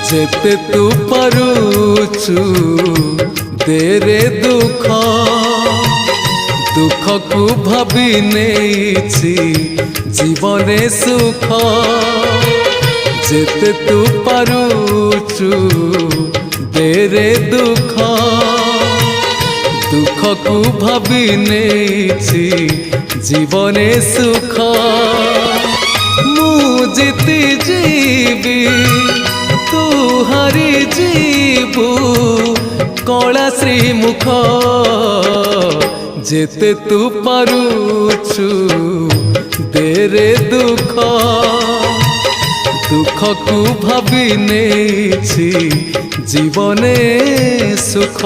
जेते तू पारुचु देरे दुख दुख को भाभी नेछि जीवने सुख जेते तू पारुचु देरे दुख दुख को भाभी नेछि जीवने सुख मु जीती जीवी तू हारी जीवु कला श्रीमुख जेते तू पारुचु देरे दुख दुख को भाभी नेछि जीवने सुख।